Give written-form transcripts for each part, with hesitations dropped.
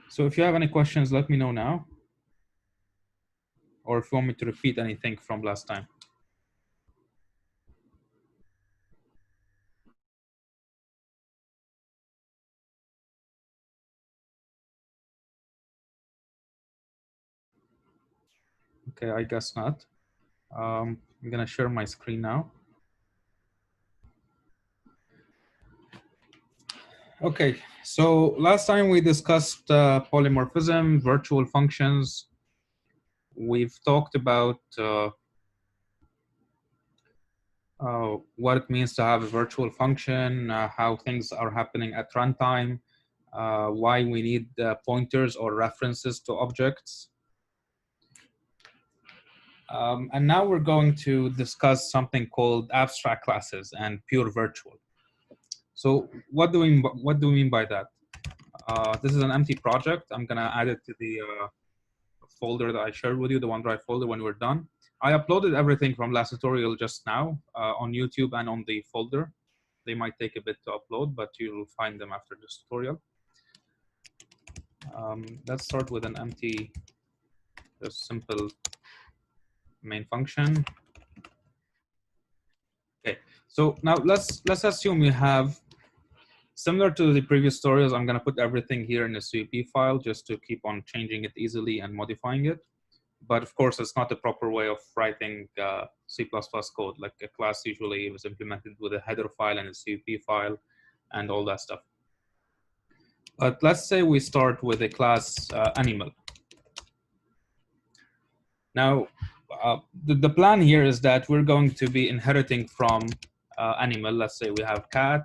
So if you have any questions, let me know now. Or if you want me to repeat anything from last time. Okay, I guess not. I'm gonna share my screen now. Okay, so last time we discussed polymorphism, virtual functions. We've talked about what it means to have a virtual function, how things are happening at runtime, why we need pointers or references to objects. And now we're going to discuss something called abstract classes and pure virtual. So what do we mean by that? This is an empty project. I'm gonna add it to the folder that I shared with you, the OneDrive folder when we're done. I uploaded everything from last tutorial just now on YouTube and on the folder. They might take a bit to upload, but you'll find them after this tutorial. Let's start with an empty, just simple main function. Okay, so now let's assume we have, similar to the previous tutorials, I'm gonna put everything here in a CUP file just to keep on changing it easily and modifying it. But of course, it's not the proper way of writing C++ code. Like a class usually was implemented with a header file and a CUP file and all that stuff. But let's say we start with a class animal. Now, the plan here is that we're going to be inheriting from animal. Let's say we have cat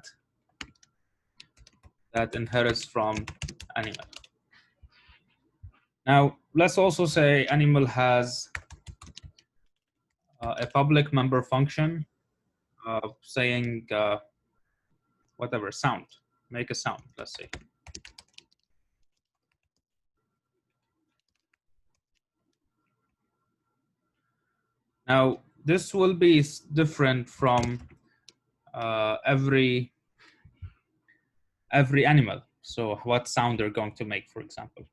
that inherits from animal. Now, let's also say animal has a public member function saying whatever, sound, make a sound, let's say. Now, this will be different from every animal. So what sound they're going to make, for example.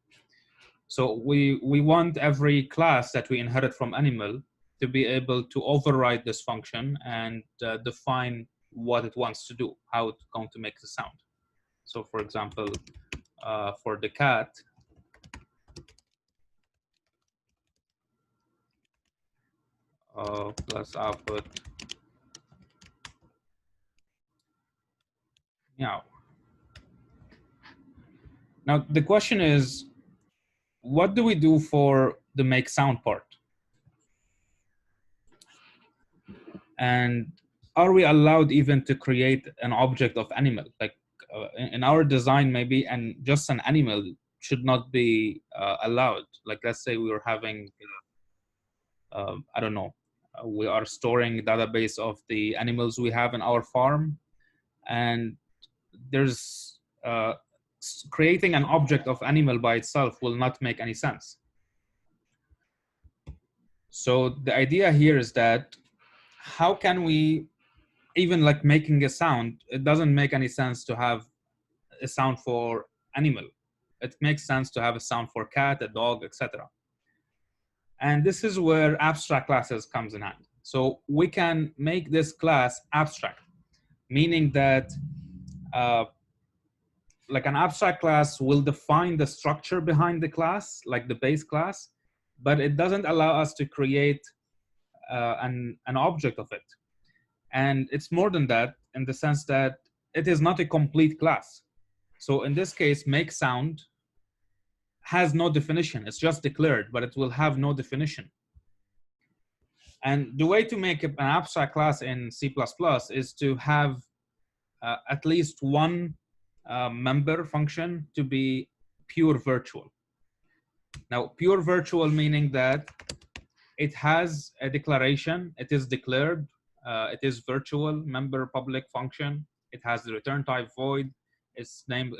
So we want every class that we inherit from animal to be able to override this function and define what it wants to do, how it's going to make the sound. So for example, for the cat, plus output meow. Now the question is, what do we do for the make sound part? And are we allowed even to create an object of animal? Like in our design maybe, and just an animal should not be allowed. Like let's say we were having, I don't know, we are storing a database of the animals we have in our farm, and there's creating an object of animal by itself will not make any sense. So the idea here is that how can we, even like making a sound, it doesn't make any sense to have a sound for animal. It makes sense to have a sound for cat, a dog, etc. And this is where abstract classes comes in hand. So we can make this class abstract, meaning that like an abstract class will define the structure behind the class, like the base class, but it doesn't allow us to create an object of it. And it's more than that in the sense that it is not a complete class. So in this case, make sound has no definition. It's just declared, but it will have no definition. And the way to make an abstract class in C++ is to have at least one member function to be pure virtual. Now, pure virtual meaning that it has a declaration, it is declared, it is virtual member public function, it has the return type void, it's named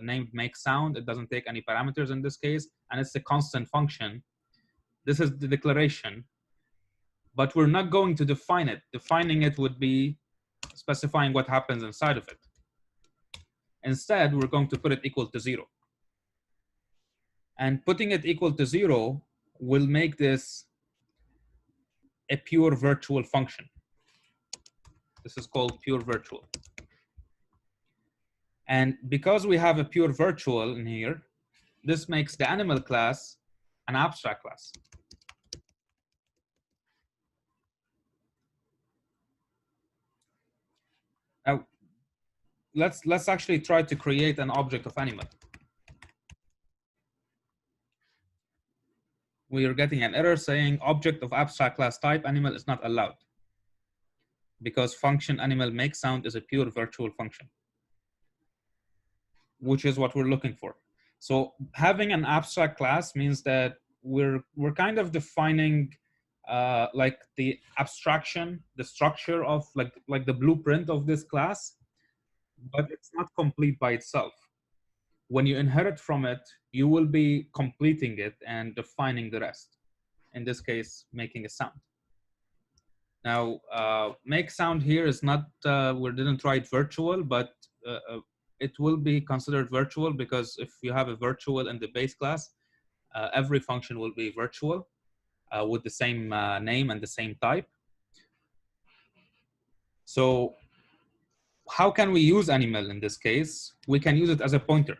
named make sound, it doesn't take any parameters in this case, and it's a constant function. This is the declaration, but we're not going to define it. Defining it would be specifying what happens inside of it. Instead, we're going to put it equal to 0. And putting it equal to 0 will make this a pure virtual function. This is called pure virtual. And because we have a pure virtual in here, this makes the animal class an abstract class. Now, let's actually try to create an object of animal. We are getting an error saying object of abstract class type animal is not allowed because function animal make sound is a pure virtual function, which is what we're looking for. So having an abstract class means that we're kind of defining like the abstraction, the structure of like the blueprint of this class, but it's not complete by itself. When you inherit from it, you will be completing it and defining the rest. In this case, making a sound. Now, make sound here is not, we didn't write virtual, but it will be considered virtual because if you have a virtual in the base class, every function will be virtual with the same name and the same type. So how can we use animal in this case? We can use it as a pointer.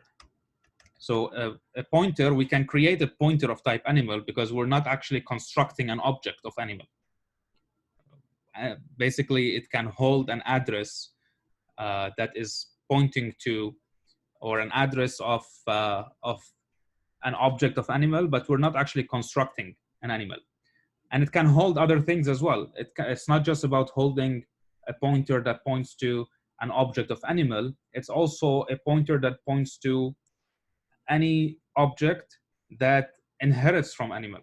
So a pointer, we can create a pointer of type animal because we're not actually constructing an object of animal. Basically, it can hold an address that is pointing to, or an address of an object of animal, but we're not actually constructing an animal. And it can hold other things as well. It's not just about holding a pointer that points to an object of animal. It's also a pointer that points to any object that inherits from animal,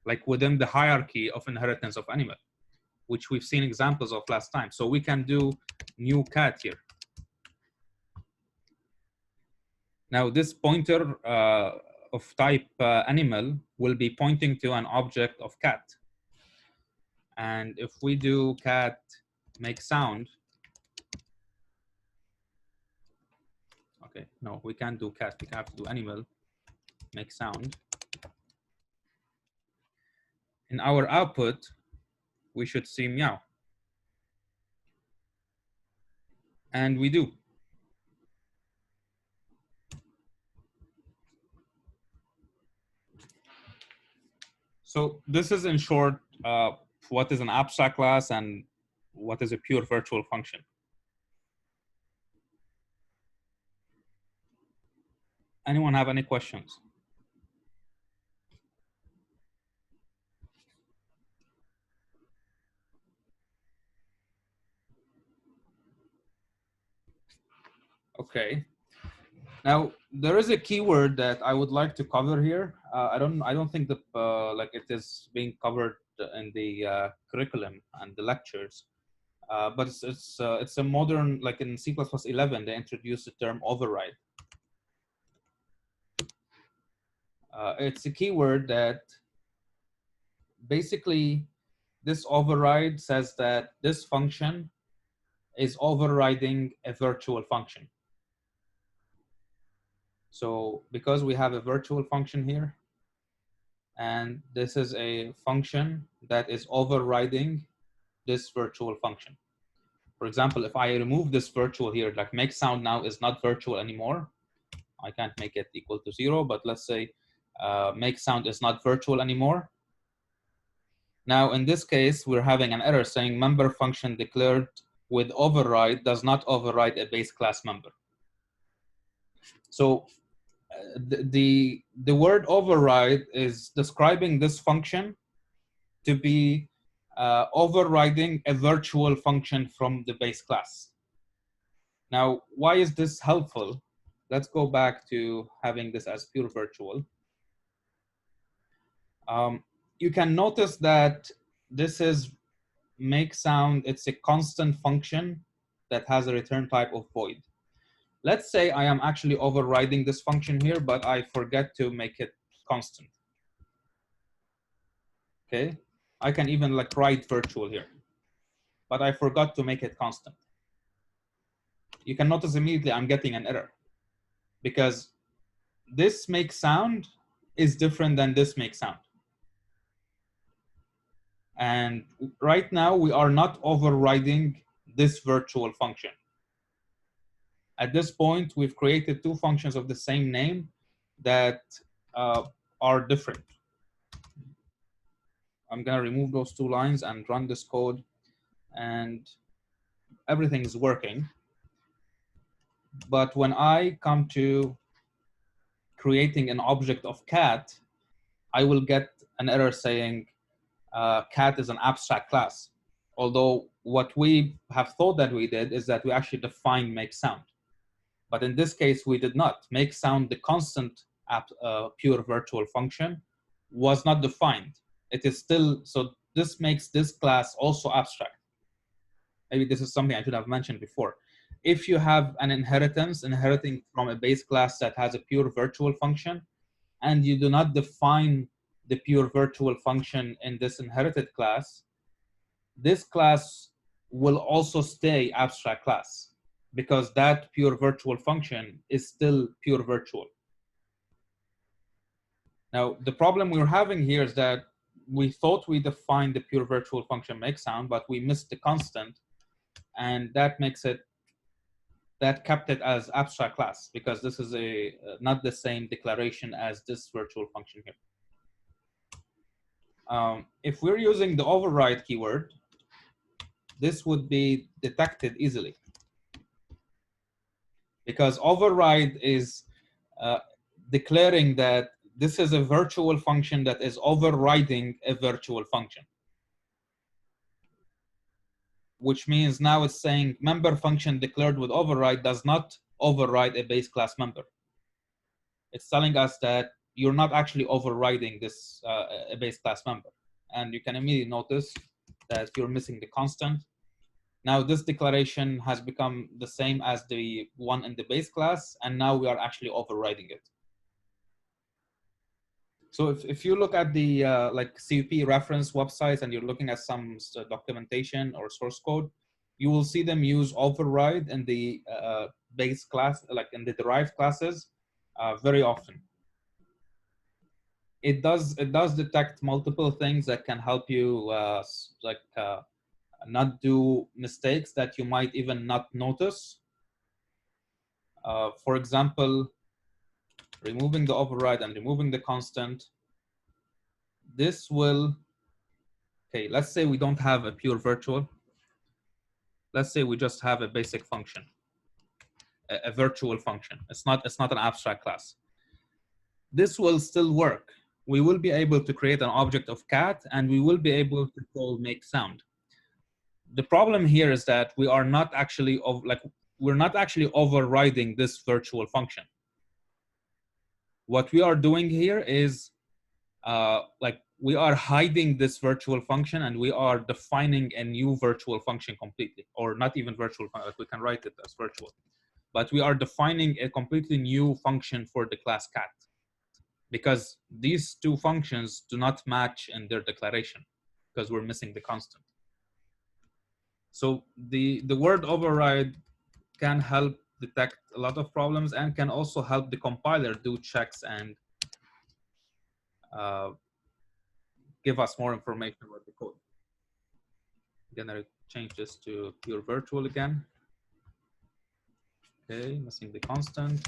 like within the hierarchy of inheritance of animal, which we've seen examples of last time. So we can do new cat here. Now this pointer of type animal will be pointing to an object of cat. And if we do cat make sound, okay, no, we can't do cat, we have to do animal make sound. In our output, we should see meow. And we do. So this is in short what is an abstract class and what is a pure virtual function. Anyone have any questions? Okay. Now there is a keyword that I would like to cover here. I don't think that like it is being covered in the curriculum and the lectures, but it's a modern, like in C++11 they introduced the term override. It's a keyword that basically this override says that this function is overriding a virtual function. So because we have a virtual function here, and this is a function that is overriding this virtual function. For example, if I remove this virtual here, like make sound now is not virtual anymore. I can't make it equal to 0, but let's say make sound is not virtual anymore. Now, in this case, we're having an error saying member function declared with override does not override a base class member. So the word override is describing this function to be overriding a virtual function from the base class. Now, why is this helpful? Let's go back to having this as pure virtual. You can notice that this is make sound, it's a constant function that has a return type of void. Let's say I am actually overriding this function here, but I forget to make it constant. Okay, I can even like write virtual here, but I forgot to make it constant. You can notice immediately I'm getting an error because this make sound is different than this make sound. And right now we are not overriding this virtual function. At this point, we've created two functions of the same name that are different. I'm gonna remove those two lines and run this code, and everything is working. But when I come to creating an object of cat, I will get an error saying cat is an abstract class. Although what we have thought that we did is that we actually defined make sound. But in this case, we did not. Make sound, the constant pure virtual function, was not defined. It is still, so this makes this class also abstract. Maybe this is something I should have mentioned before. If you have an inheritance inheriting from a base class that has a pure virtual function, and you do not define the pure virtual function in this inherited class, this class will also stay abstract class because that pure virtual function is still pure virtual. Now, the problem we're having here is that we thought we defined the pure virtual function make sound, but we missed the constant, and that makes it, that kept it as abstract class because this is a not the same declaration as this virtual function here. If we're using the override keyword, this would be detected easily because override is declaring that this is a virtual function that is overriding a virtual function, which means now it's saying member function declared with override does not override a base class member. It's telling us that you're not actually overriding this a base class member. And you can immediately notice that you're missing the constant. Now this declaration has become the same as the one in the base class, and now we are actually overriding it. So if you look at the like CUP reference websites and you're looking at some documentation or source code, you will see them use override in the base class, like in the derived classes, very often. It does detect multiple things that can help you not do mistakes that you might even not notice. For example, removing the override and removing the constant. This will, okay, let's say we don't have a pure virtual. Let's say we just have a basic function, a virtual function. It's not an abstract class. This will still work. We will be able to create an object of cat, and we will be able to call make sound. The problem here is that we are not actually we're not actually overriding this virtual function. What we are doing here is like we are hiding this virtual function and we are defining a new virtual function completely, or not even virtual, like we can write it as virtual, but we are defining a completely new function for the class cat because these two functions do not match in their declaration because we're missing the constant. So the word override can help detect a lot of problems and can also help the compiler do checks and give us more information about the code. I'm gonna change this to pure virtual again. Okay, missing the constant.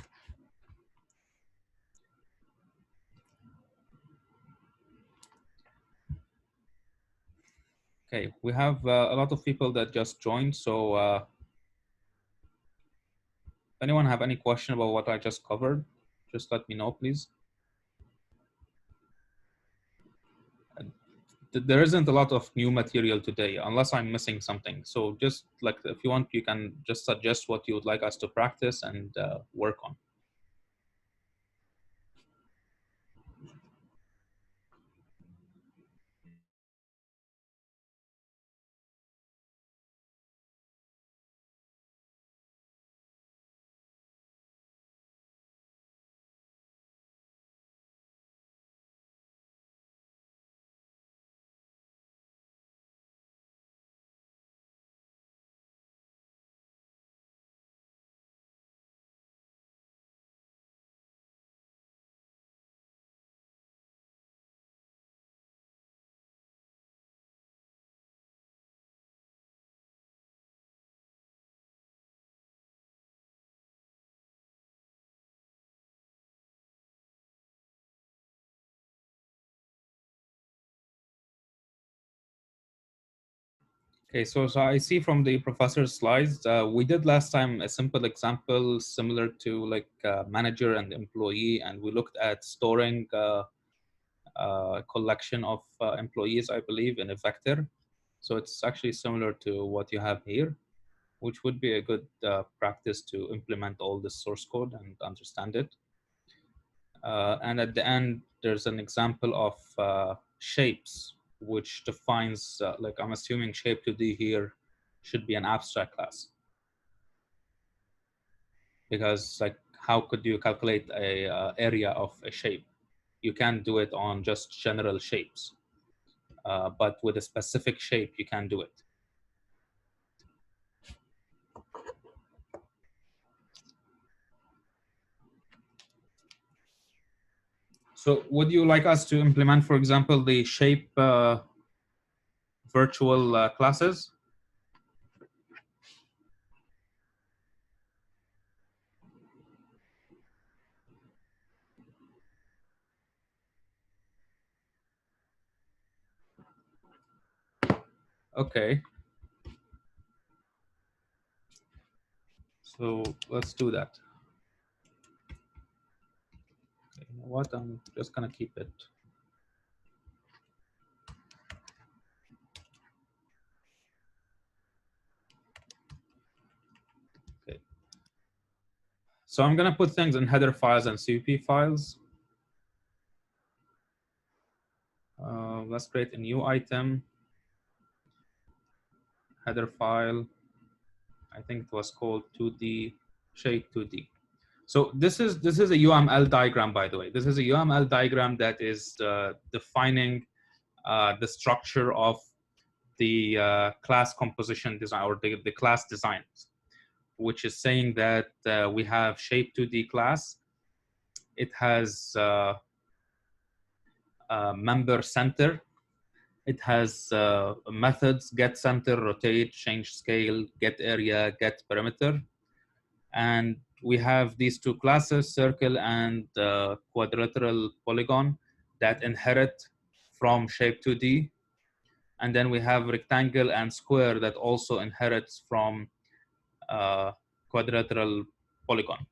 Okay, we have a lot of people that just joined, so if anyone have any question about what I just covered, just let me know, please. There isn't a lot of new material today, unless I'm missing something. So just like, if you want, you can just suggest what you would like us to practice and work on. Okay, so I see from the professor's slides, we did last time a simple example similar to like manager and employee, and we looked at storing a collection of employees, I believe, in a vector. So it's actually similar to what you have here, which would be a good practice to implement all the source code and understand it. And at the end, there's an example of shapes, which defines, like I'm assuming shape 2D here should be an abstract class. Because like, how could you calculate a area of a shape? You can't do it on just general shapes. But with a specific shape, you can do it. So would you like us to implement, for example, the shape virtual classes? Okay. So let's do that. Okay, you know what? I'm just gonna keep it. Okay. So I'm gonna put things in header files and CVP files. Let's create a new item. Header file. I think it was called 2D shape 2D. So this is a UML diagram, by the way. This is a UML diagram that is defining the structure of the class composition design, or the class designs, which is saying that we have shape 2D class. It has member center. It has methods: get center, rotate, change scale, get area, get perimeter. And we have these two classes, circle and quadrilateral polygon, that inherit from shape 2D. And then we have rectangle and square that also inherits from quadrilateral polygon.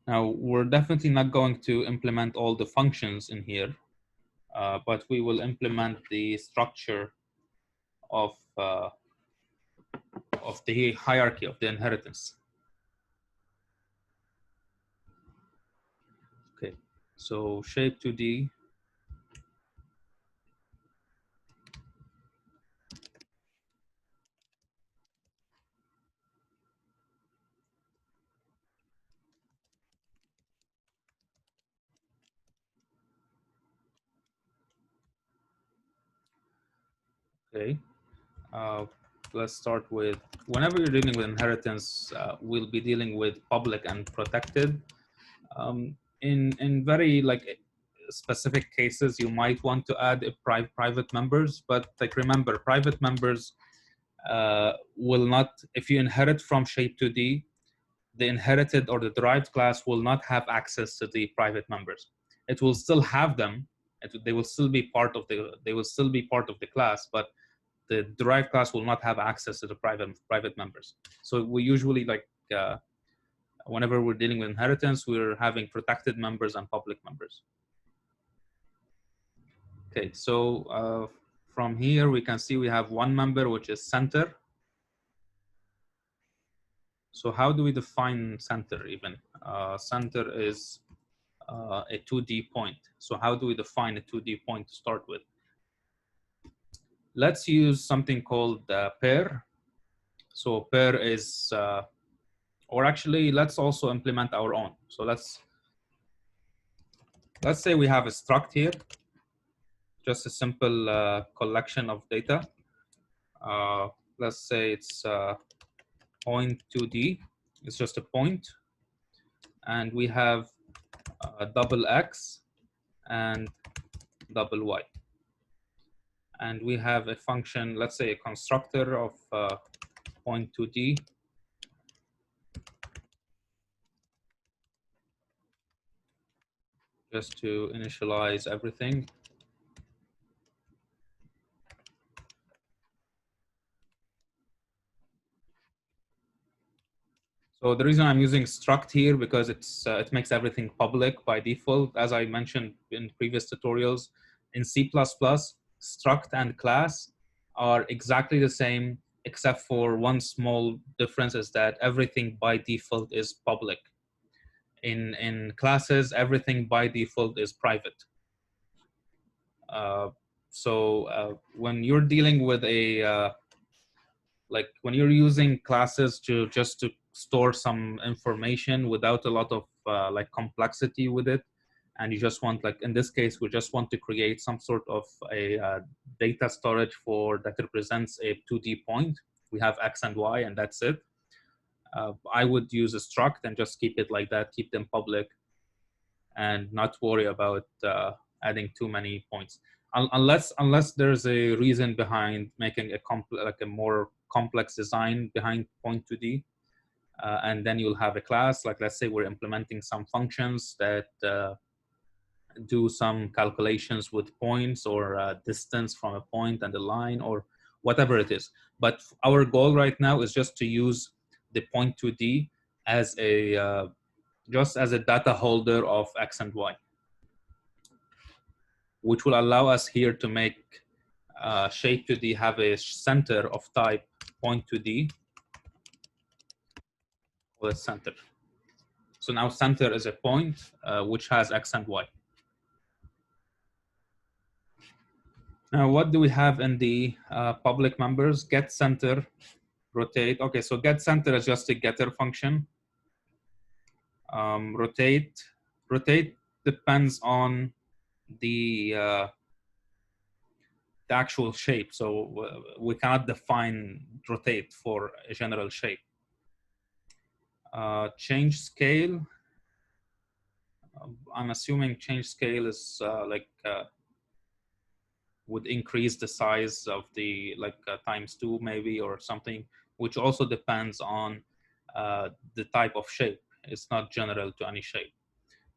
Now, we're definitely not going to implement all the functions in here, but we will implement the structure of the hierarchy of the inheritance. Okay, so shape 2D. Okay, let's start with, whenever you're dealing with inheritance, we'll be dealing with public and protected. In very like specific cases, you might want to add a private members, but like remember, private members will not, if you inherit from shape 2D, the inherited or the derived class will not have access to the private members. It will still have them. They will still be part of the class, but the derived class will not have access to the private members. So we usually like whenever we're dealing with inheritance, we're having protected members and public members. Okay, so from here we can see we have one member, which is center. So how do we define center even? Center is a 2D point. So how do we define a 2D point to start with? Let's use something called pair. So pair is, or actually let's also implement our own. So let's say we have a struct here, just a simple collection of data. Let's say it's point 2D. It's just a point. And we have double X and double Y. And we have a function, let's say a constructor of point 2D. Just to initialize everything. So the reason I'm using struct here because it makes everything public by default. As I mentioned in previous tutorials, in C++, struct and class are exactly the same, except for one small difference is that everything by default is public. In classes, everything by default is private. When you're dealing with a like when you're using classes to just to store some information without a lot of like complexity with it, and you just want, like in this case, we just want to create some sort of a data storage for that represents a 2D point. We have X and Y and that's it. I would use a struct and just keep it like that, keep them public, and not worry about adding too many points. Unless there's a reason behind making a more complex design behind point2D, and then you'll have a class. Like let's say we're implementing some functions that do some calculations with points or distance from a point and a line or whatever it is. But our goal right now is just to use the point2D as a just as a data holder of X and Y, which will allow us here to make shape2D have a center of type point2D with center. So now center is a point which has X and Y. Now, what do we have in the public members? Get center, rotate. Okay, so get center is just a getter function. Rotate depends on the actual shape. So we cannot define rotate for a general shape. Change scale. I'm assuming change scale is would increase the size of the ×2 maybe or something, which also depends on the type of shape. It's not general to any shape.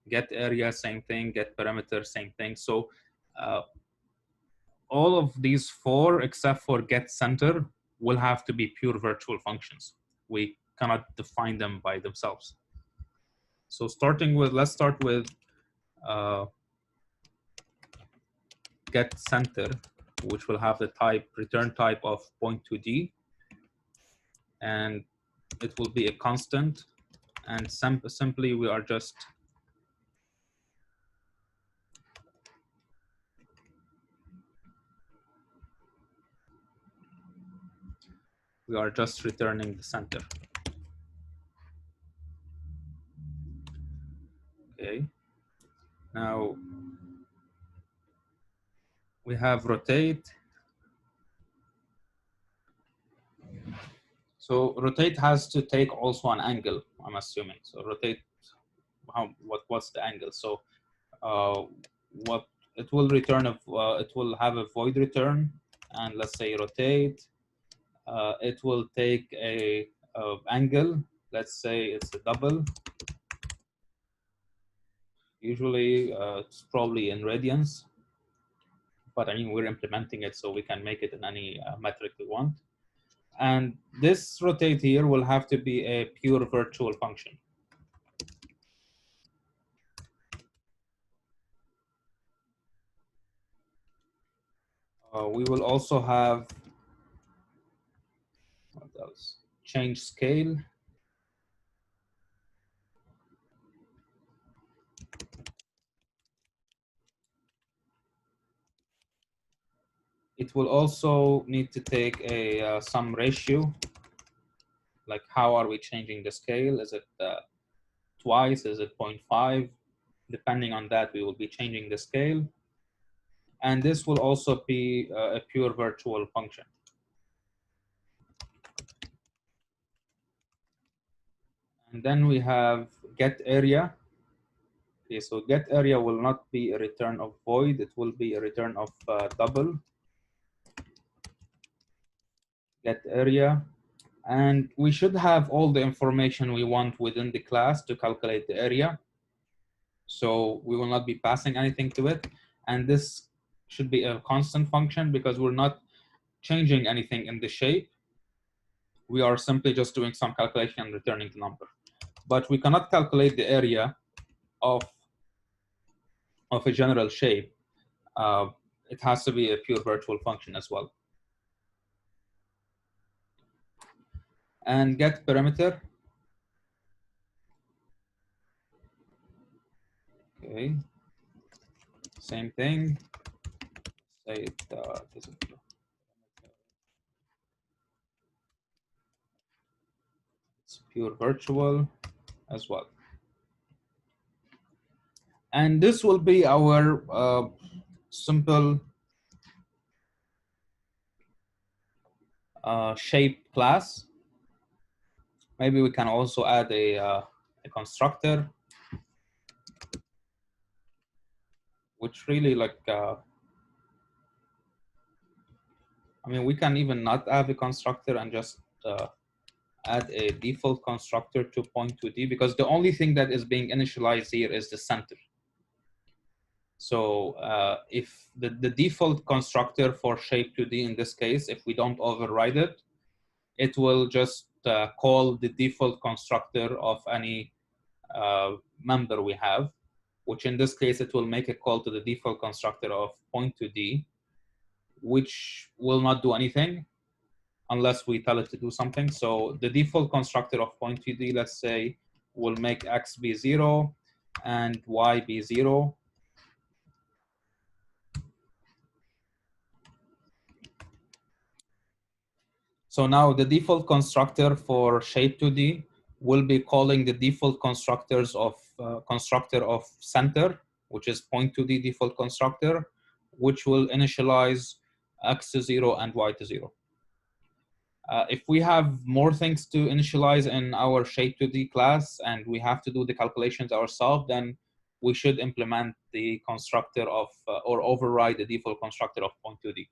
Get area, same thing. Get perimeter, same thing. So all of these four, except for get center, will have to be pure virtual functions. We cannot define them by themselves. So let's start with get center, which will have the return type of point2D, and it will be a constant. And simply we are just returning the center. Okay. Now we have rotate. So rotate has to take also an angle, I'm assuming. So rotate, what's the angle? So what it will return, it will have a void return, and let's say rotate. It will take a angle. Let's say it's a double. Usually it's probably in radians, but I mean we're implementing it, so we can make it in any metric we want. And this rotate here will have to be a pure virtual function. We will also have, what else? Change scale. It will also need to take a some ratio, like how are we changing the scale? Is it twice? Is it 0.5? Depending on that, we will be changing the scale. And this will also be a pure virtual function. And then we have get area. Okay, so get area will not be a return of void. It will be a return of double. Get area. And we should have all the information we want within the class to calculate the area. So we will not be passing anything to it. And this should be a constant function because we're not changing anything in the shape. we are simply just doing some calculation and returning the number. But we cannot calculate the area of a general shape. It has to be a pure virtual function as well. And get perimeter. Okay, same thing. Say it's pure virtual as well. And this will be our simple shape class. Maybe we can also add a constructor, which really like, I mean, we can even not have a constructor and just add a default constructor to point to D, because the only thing that is being initialized here is the center. So if the default constructor for shape2D in this case, if we don't override it, it will just call the default constructor of any member we have, which in this case, it will make a call to the default constructor of point2D, which will not do anything unless we tell it to do something. So the default constructor of point2D, let's say, will make x be 0 and y be 0. So now the default constructor for shape2D will be calling the default constructors of constructor of center, which is point2D default constructor, which will initialize x to 0 and y to 0. If we have more things to initialize in our shape2D class and we have to do the calculations ourselves, then we should implement the constructor of or override the default constructor of point2D.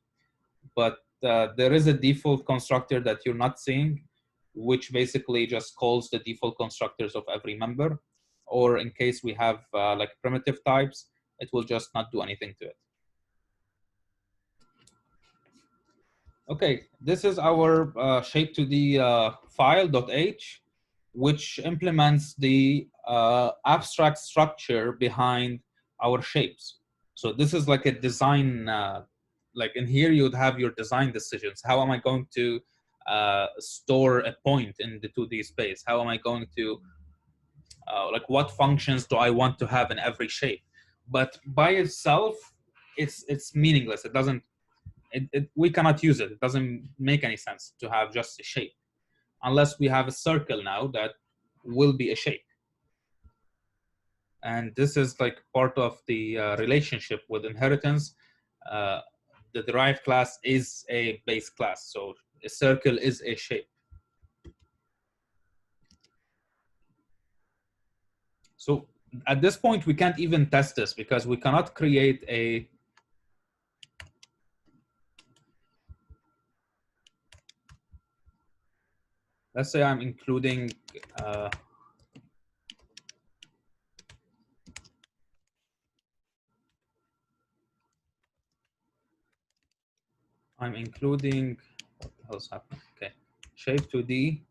But there is a default constructor that you're not seeing, which basically just calls the default constructors of every member. Or in case we have like primitive types, it will just not do anything to it. Okay, this is our shape2D file.h, which implements the abstract structure behind our shapes. So this is like a design, like in here you'd have your design decisions. How am I going to store a point in the 2D space? How am I going to, like what functions do I want to have in every shape? But by itself, it's meaningless. It doesn't, we cannot use it. It doesn't make any sense to have just a shape unless we have a circle now that will be a shape. And this is like part of the relationship with inheritance. The derived class is a base class, so a circle is a shape. So at this point, we can't even test this because we cannot create a let's say I'm including what the hell's happening? Okay, shape2D.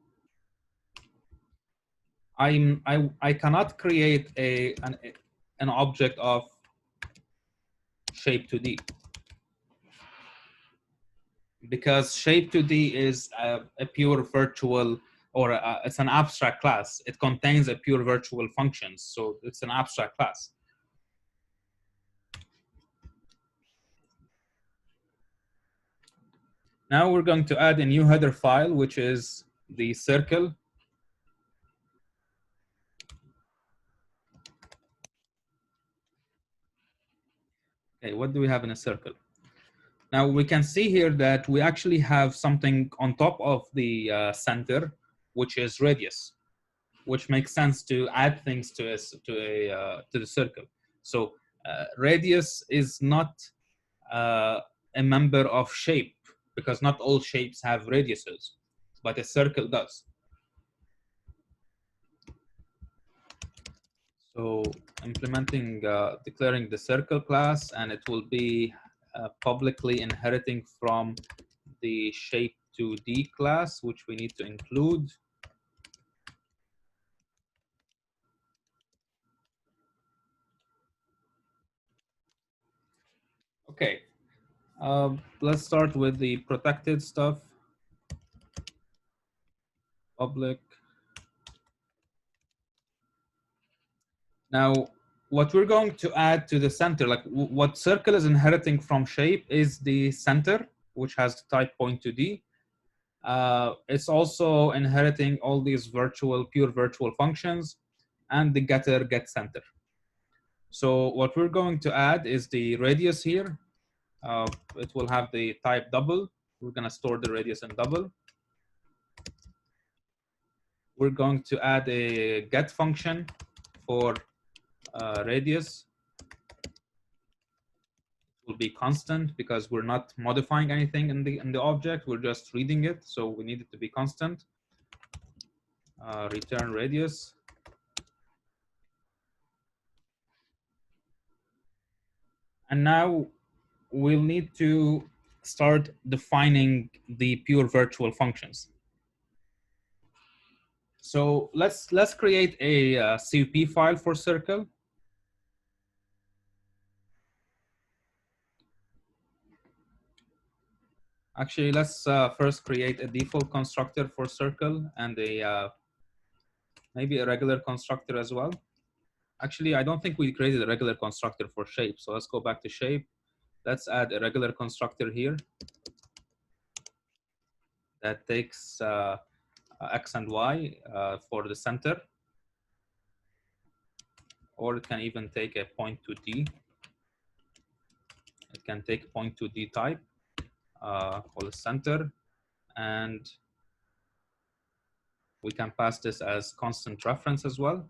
I cannot create an object of shape2D because shape2D is a pure virtual, or it's an abstract class. It contains a pure virtual function, so it's an abstract class. Now we're going to add a new header file, which is the circle. Okay, what do we have in a circle? Now we can see here that we actually have something on top of the center, which is radius, which makes sense to add things to the circle. So radius is not a member of shape because not all shapes have radiuses, but a circle does. So implementing, declaring the circle class, and it will be publicly inheriting from the shape 2D class, which we need to include. Okay, let's start with the protected stuff. Public. Now, what we're going to add to the center, like what circle is inheriting from shape is the center, which has the type point to D. It's also inheriting all these pure virtual functions and the getter get center. So what we're going to add is the radius here. It will have the type double. We're going to store the radius in double. We're going to add a get function for radius. It will be constant because we're not modifying anything in the object. We're just reading it, so we need it to be constant. Return radius. And now we'll need to start defining the pure virtual functions. So let's create a COP file for circle. Actually, let's first create a default constructor for circle and a maybe a regular constructor as well. Actually, I don't think we created a regular constructor for shape. So let's go back to shape. Let's add a regular constructor here that takes X and Y for the center. Or it can even take a point to D. It can take point to D type for the center. And we can pass this as constant reference as well.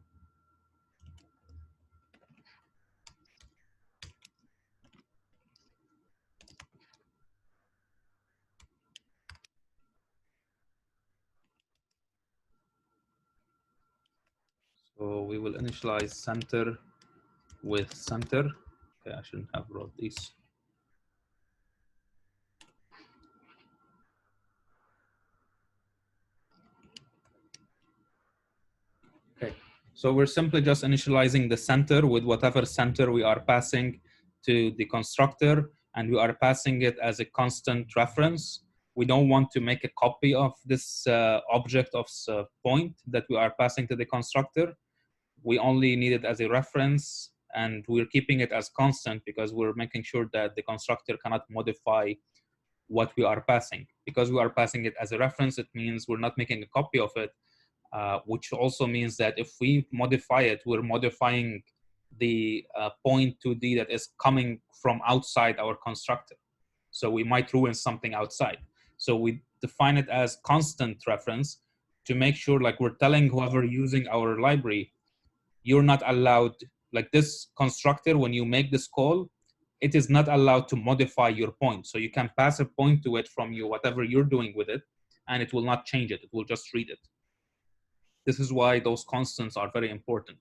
So we will initialize center with center. Okay, I shouldn't have wrote these. Okay, so we're simply just initializing the center with whatever center we are passing to the constructor, and we are passing it as a constant reference. We don't want to make a copy of this object of point that we are passing to the constructor. We only need it as a reference, and we're keeping it as constant because we're making sure that the constructor cannot modify what we are passing. Because we are passing it as a reference, it means we're not making a copy of it, which also means that if we modify it, we're modifying the point 2D that is coming from outside our constructor. So we might ruin something outside. So we define it as constant reference to make sure, like, we're telling whoever using our library, you're not allowed, like this constructor, when you make this call, it is not allowed to modify your point. So you can pass a point to it from you, whatever you're doing with it, and it will not change it. It will just read it. This is why those constants are very important.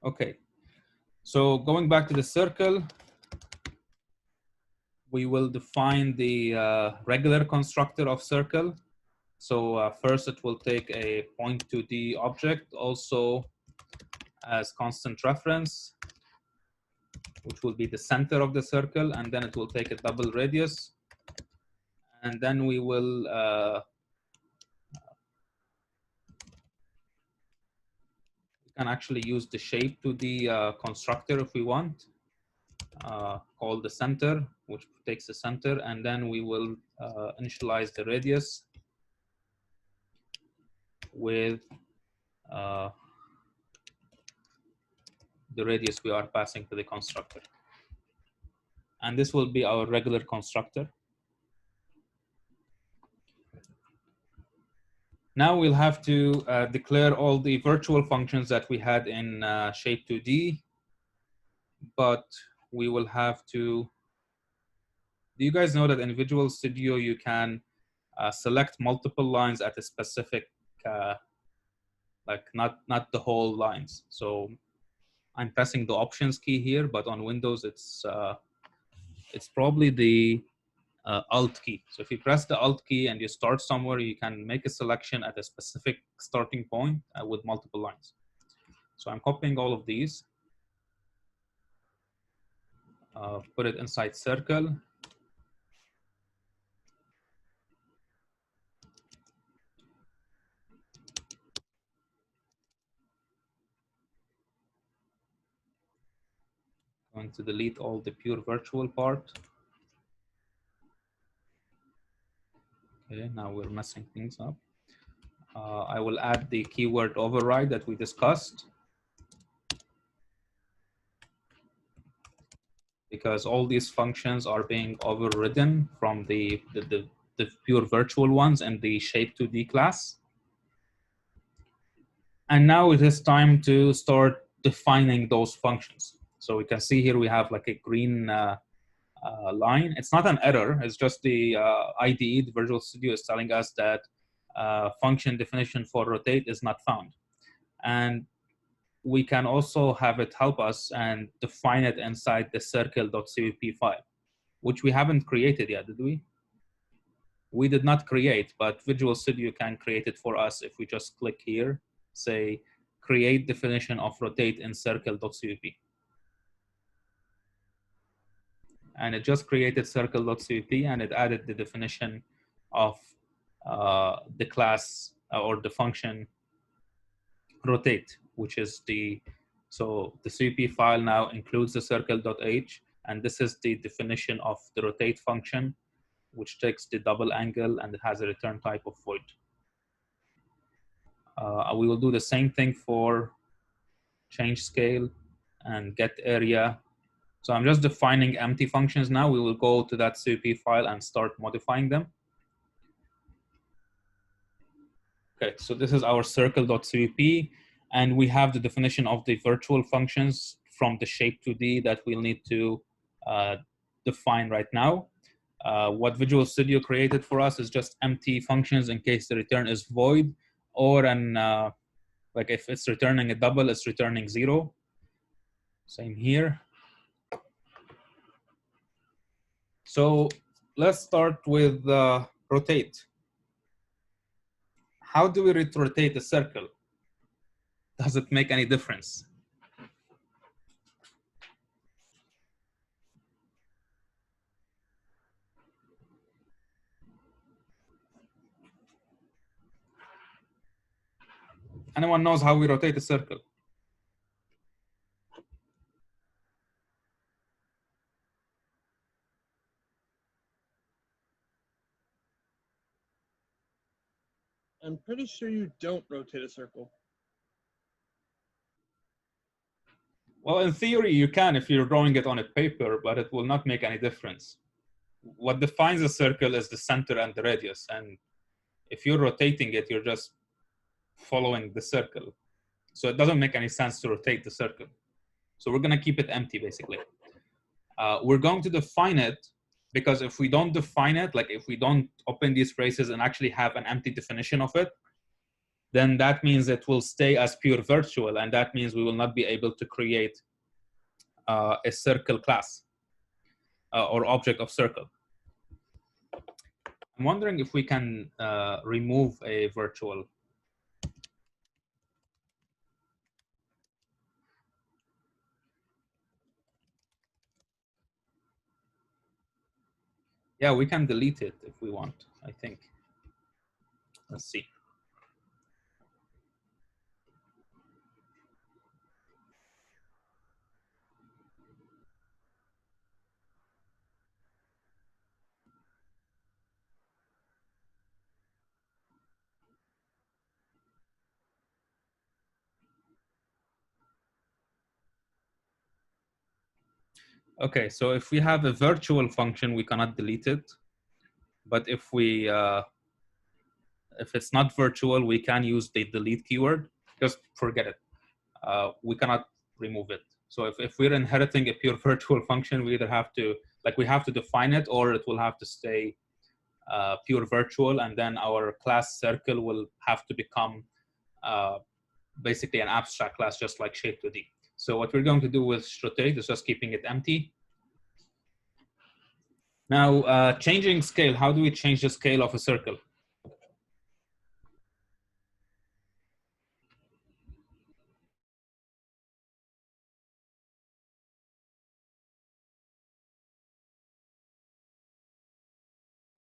Okay, so going back to the circle, we will define the regular constructor of circle. So first it will take a point to the object also as constant reference, which will be the center of the circle, and then it will take a double radius. And then we will can actually use the shape to the constructor if we want, call the center, which takes the center, and then we will initialize the radius with the radius we are passing to the constructor. And this will be our regular constructor. Now we'll have to declare all the virtual functions that we had in shape 2D, but we will have to, do you guys know that in Visual Studio you can select multiple lines at a specific, like not the whole lines. So I'm pressing the options key here, but on Windows it's probably the Alt key. So if you press the Alt key and you start somewhere, you can make a selection at a specific starting point with multiple lines. So I'm copying all of these, put it inside circle. Going to delete all the pure virtual part. Okay, now we're messing things up. I will add the keyword override that we discussed, because all these functions are being overridden from the pure virtual ones and the shape2D class. And now it is time to start defining those functions. So we can see here we have like a green line. It's not an error. It's just the IDE, the Visual Studio, is telling us that function definition for rotate is not found. And we can also have it help us and define it inside the circle.cpp file, which we haven't created yet, did we? We did not create, but Visual Studio can create it for us if we just click here, say, create definition of rotate in circle.cpp. And it just created circle.cpp and it added the definition of the class or the function rotate, which is so the CP file now includes the circle.h, and this is the definition of the rotate function, which takes the double angle and it has a return type of void. We will do the same thing for change scale and get area. So I'm just defining empty functions now. We will go to that CP file and start modifying them. Okay, so this is our circle.cpp, and we have the definition of the virtual functions from the shape2D that we'll need to define right now. What Visual Studio created for us is just empty functions in case the return is void, or like if it's returning a double, it's returning 0. Same here. So let's start with rotate. How do we rotate a circle? Does it make any difference? Anyone knows how we rotate a circle? I'm pretty sure you don't rotate a circle. Well, in theory, you can if you're drawing it on a paper, but it will not make any difference. What defines a circle is the center and the radius. And if you're rotating it, you're just following the circle. So it doesn't make any sense to rotate the circle. So we're going to keep it empty, basically. We're going to define it, because if we don't define it, like if we don't open these braces and actually have an empty definition of it, then that means it will stay as pure virtual, and that means we will not be able to create a circle class or object of circle. I'm wondering if we can remove a virtual. Yeah, we can delete it if we want, I think. Let's see. Okay, so if we have a virtual function, we cannot delete it. But if we, if it's not virtual, we can use the delete keyword. Just forget it. We cannot remove it. So if we're inheriting a pure virtual function, we either have to, like we have to define it, or it will have to stay pure virtual, and then our class circle will have to become basically an abstract class, just like shape2D. So what we're going to do with rotate is just keeping it empty. Now, changing scale, how do we change the scale of a circle?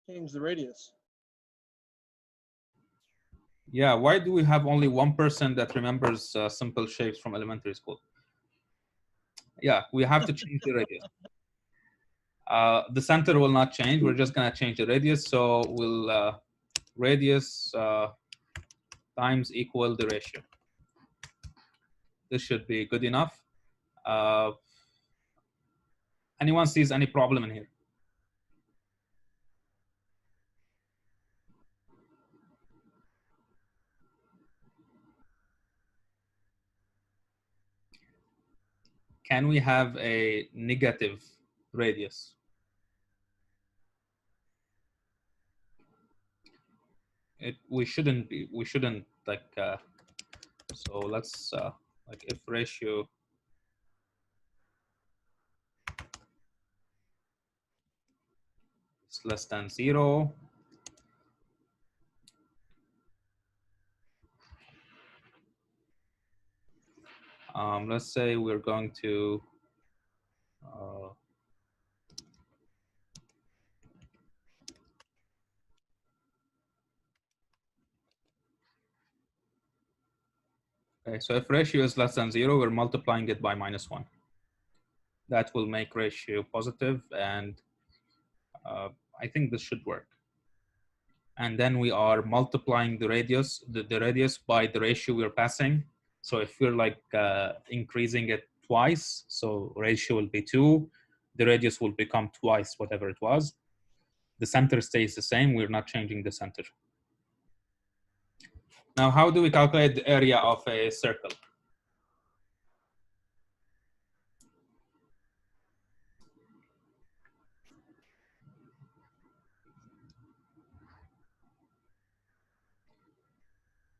Change the radius. Yeah, why do we have only one person that remembers simple shapes from elementary school? Yeah, we have to change the radius. The center will not change. We're just going to change the radius. So we'll radius times equal the ratio. This should be good enough. Anyone sees any problem in here? Can we have a negative radius? We shouldn't be. We shouldn't like. So let's like if ratio is less than 0. Let's say we're going to okay, so if ratio is less than 0, we're multiplying it by -1. That will make ratio positive, and I think this should work. And then we are multiplying the radius, the radius by the ratio we're passing. So if we're like increasing it twice, so ratio will be 2, the radius will become twice whatever it was. The center stays the same. We're not changing the center. Now, how do we calculate the area of a circle?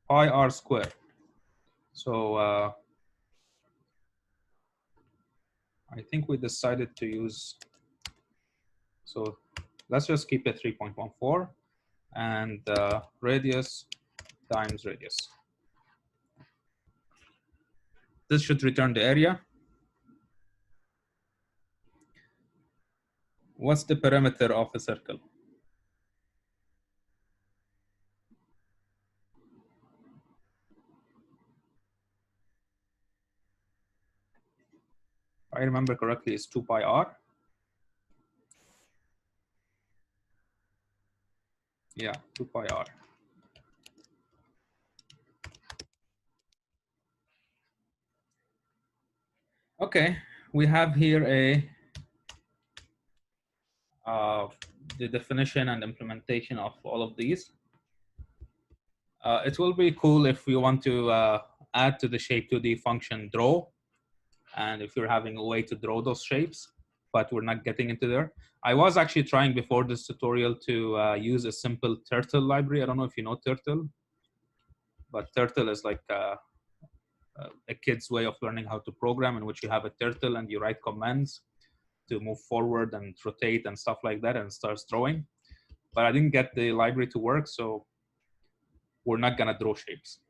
Pi r squared. So I think we decided to use, so let's just keep it 3.14 and radius times radius. This should return the area. What's the perimeter of a circle? If I remember correctly, it's 2 pi r. Yeah, 2 pi r. Okay, we have here the definition and implementation of all of these. It will be cool if we want to add to the shape2D function draw, and if you're having a way to draw those shapes, but we're not getting into there. I was actually trying before this tutorial to use a simple turtle library. I don't know if you know turtle, but turtle is like a kid's way of learning how to program, in which you have a turtle and you write commands to move forward and rotate and stuff like that, and it starts drawing. But I didn't get the library to work, so we're not gonna draw shapes.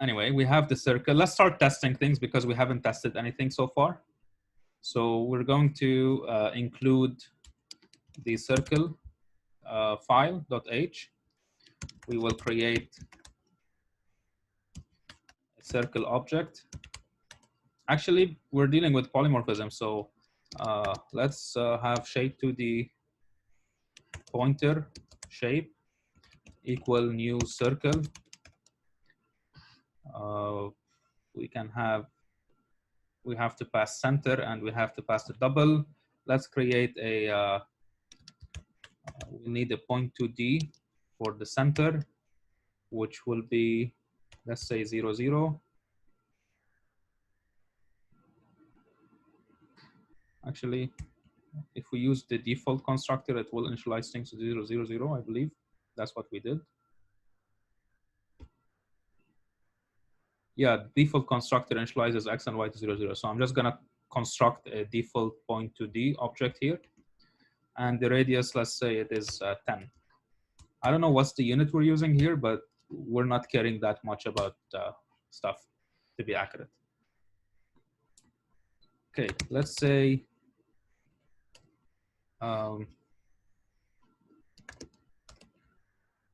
Anyway, we have the circle. Let's start testing things because we haven't tested anything so far. So we're going to include the circle file.h. We will create a circle object. Actually, we're dealing with polymorphism, so let's have shape2D pointer shape equal new circle. We have to pass center and we have to pass the double. Let's create a, we need a point2D for the center, which will be, let's say 0, 0. Actually, if we use the default constructor, it will initialize things to 0, 0, 0, I believe. That's what we did. Yeah, default constructor initializes x and y to 0, 0. So I'm just gonna construct a default point 2D object here. And the radius, let's say it is 10. I don't know what's the unit we're using here, but we're not caring that much about stuff to be accurate. Okay, let's say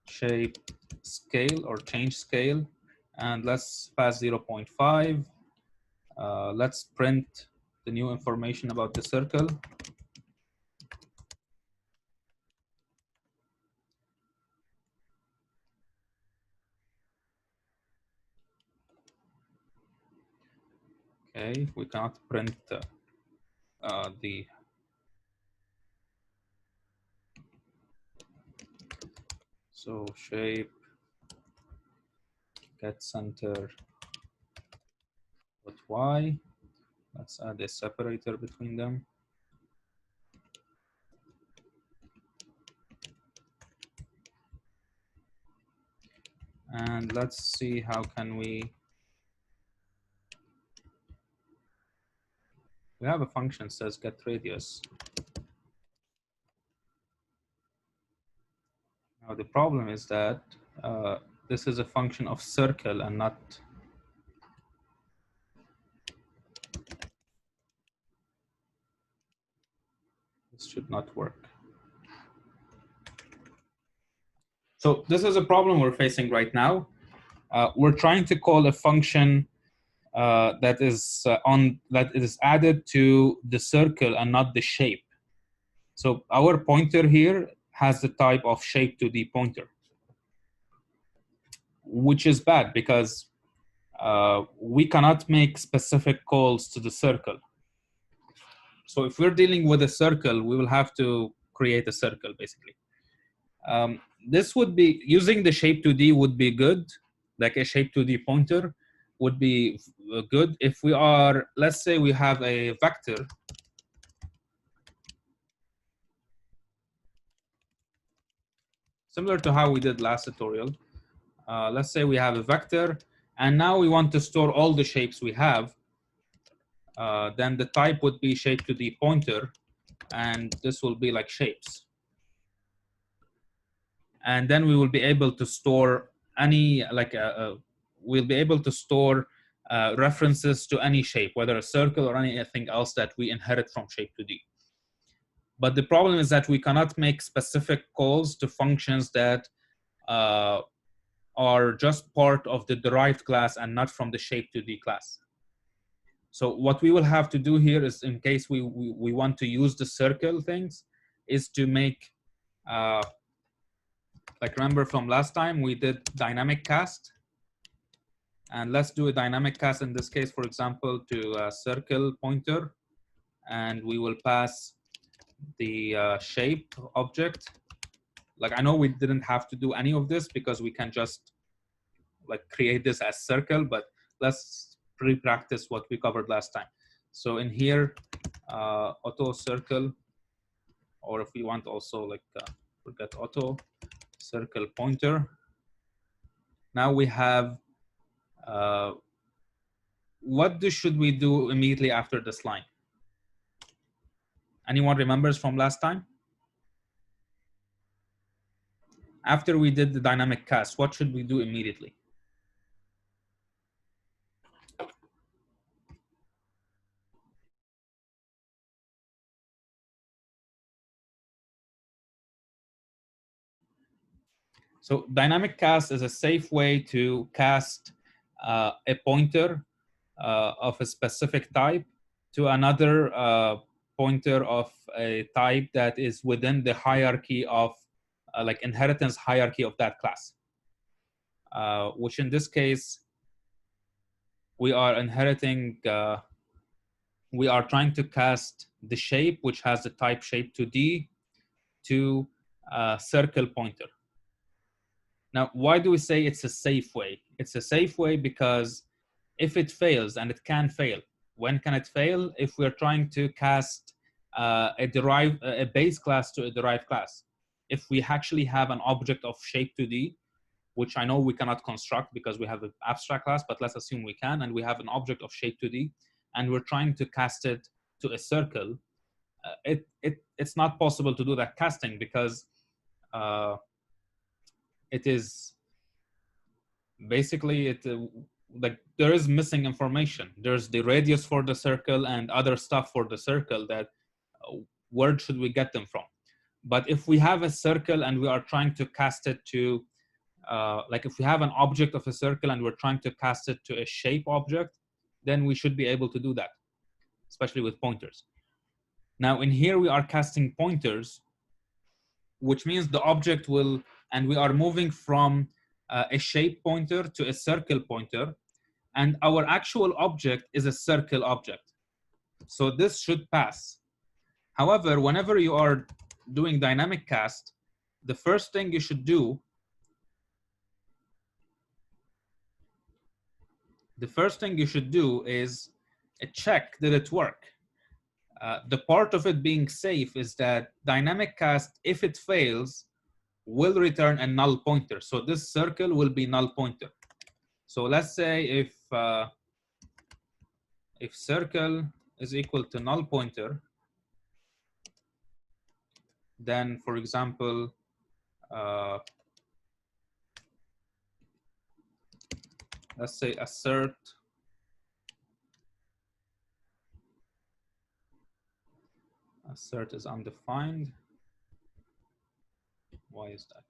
shape scale or change scale, and let's pass 0.5. Let's print the new information about the circle. Okay, we cannot print the so shape get center dot y. Let's add a separator between them. And let's see how can we have a function says get radius. Now the problem is that this is a function of circle and not this should not work. So this is a problem we're facing right now. We're trying to call a function that is added to the circle and not the shape. So our pointer here has the type of shape to the pointer, which is bad because we cannot make specific calls to the circle. So if we're dealing with a circle, we will have to create a circle basically. This would be using the shape 2D would be good, like a shape 2D pointer would be good if we are, let's say we have a vector similar to how we did last tutorial. Let's say we have a vector and now we want to store all the shapes we have. Then the type would be shape 2D pointer, and this will be like shapes. And then we will be able to store any, we'll be able to store references to any shape, whether a circle or anything else that we inherit from shape 2D. But the problem is that we cannot make specific calls to functions that are just part of the derived class and not from the shape 2D class. So what we will have to do here is, in case we want to use the circle things, is to make, like remember from last time, we did dynamic cast. And let's do a dynamic cast in this case, for example, to a circle pointer. And we will pass the shape object. Like I know we didn't have to do any of this because we can just like create this as circle, but let's pre-practice what we covered last time. So in here, auto circle, or if we want also like forget auto circle pointer. Now we have, what should we do immediately after this line? Anyone remembers from last time? After we did the dynamic cast, what should we do immediately? So dynamic cast is a safe way to cast a pointer of a specific type to another pointer of a type that is within the hierarchy of like inheritance hierarchy of that class, which in this case, we are inheriting, we are trying to cast the shape, which has the type shape 2D, to a circle pointer. Now, why do we say it's a safe way? It's a safe way because if it fails, and it can fail, when can it fail? If we're trying to cast a base class to a derived class. If we actually have an object of shape 2D, which I know we cannot construct because we have an abstract class, but let's assume we can, and we have an object of shape 2D, and we're trying to cast it to a circle, it's not possible to do that casting because it is basically like there is missing information. There's the radius for the circle and other stuff for the circle that where should we get them from? But if we have a circle and we are trying to cast it to like if we have an object of a circle and we're trying to cast it to a shape object, then we should be able to do that, especially with pointers. Now in here we are casting pointers, which means the object will, and we are moving from a shape pointer to a circle pointer, and our actual object is a circle object. So this should pass. However, whenever you are doing dynamic cast, the first thing you should do, is check, did it work? The part of it being safe is that dynamic cast, if it fails, will return a null pointer. So this circle will be null pointer. So let's say if circle is equal to null pointer, then for example, let's say assert is undefined. Why is that?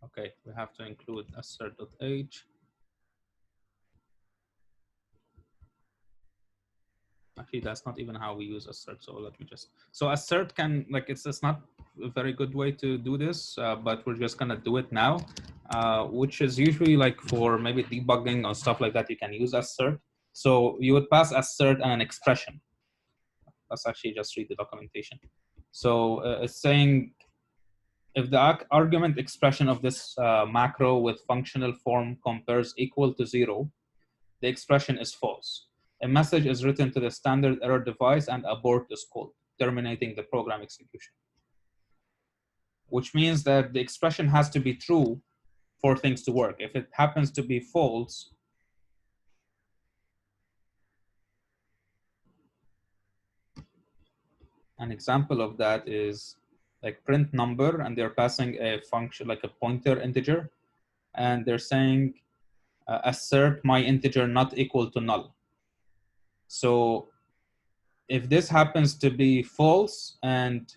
Okay, we have to include assert.age. Actually, that's not even how we use assert. So let me just, so assert can, like, it's not a very good way to do this, but we're just gonna do it now, which is usually like for maybe debugging or stuff like that, you can use assert. So you would pass assert and an expression. Let's actually just read the documentation. So it's saying, if the argument expression of this macro with functional form compares equal to 0, the expression is false. A message is written to the standard error device and abort is called, terminating the program execution. Which means that the expression has to be true for things to work. If it happens to be false, an example of that is like print number, and they're passing a function like a pointer integer, and they're saying assert my integer not equal to null. So if this happens to be false and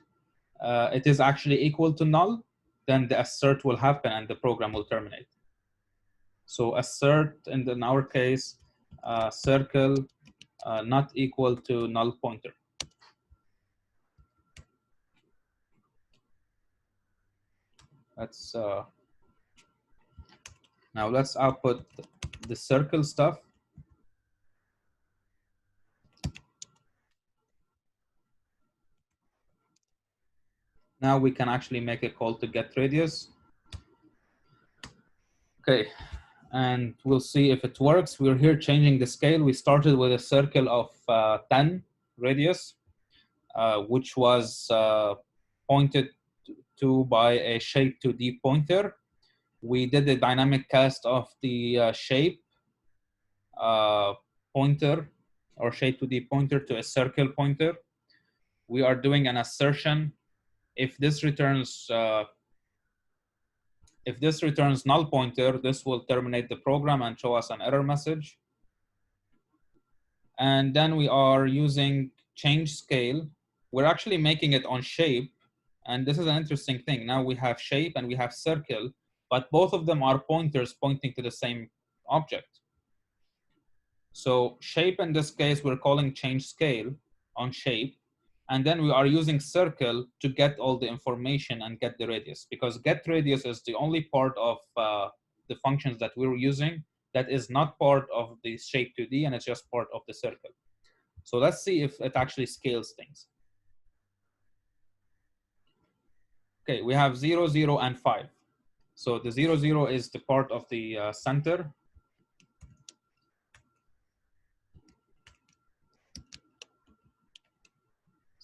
it is actually equal to null, then the assert will happen and the program will terminate. So assert, in our case, circle not equal to null pointer. Let's now let's output the circle stuff. Now we can actually make a call to get radius. Okay, and we'll see if it works. We're here changing the scale. We started with a circle of 10 radius, which was pointed to by a shape2D pointer. We did a dynamic cast of the shape pointer or shape2D pointer to a circle pointer. We are doing an assertion. If this returns null pointer, this will terminate the program and show us an error message. And then we are using change scale. We're actually making it on shape. And this is an interesting thing. Now we have shape and we have circle, but both of them are pointers pointing to the same object. So shape, in this case, we're calling change scale on shape. And then we are using circle to get all the information and get the radius, because get radius is the only part of the functions that we're using that is not part of the shape2D, and it's just part of the circle. So let's see if it actually scales things. Okay, we have 0, 0, and 5. So the 0, 0 is the part of the center.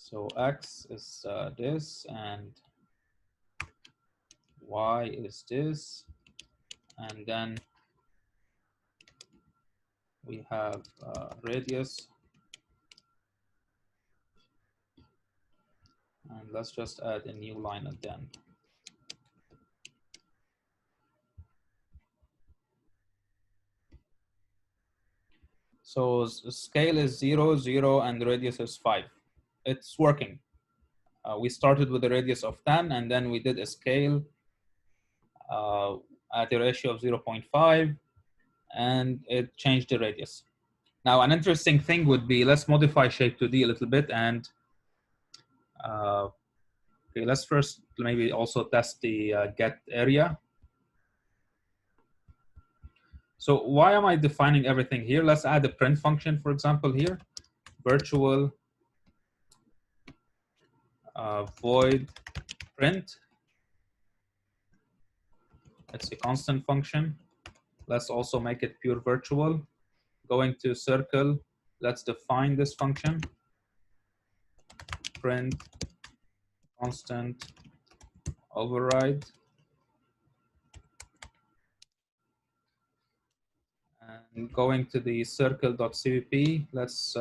So x is this, and y is this, and then we have radius, and let's just add a new line at the end. So scale is 0, 0, and radius is 5. It's working. We started with a radius of 10, and then we did a scale at a ratio of 0.5, and it changed the radius. Now, an interesting thing would be, let's modify shape 2D a little bit, and okay, let's first maybe also test the get area. So why am I defining everything here? Let's add a print function, for example, here, virtual void print. It's a constant function. Let's also make it pure virtual. Going to circle, let's define this function. Print constant override. And going to the circle.cpp, let's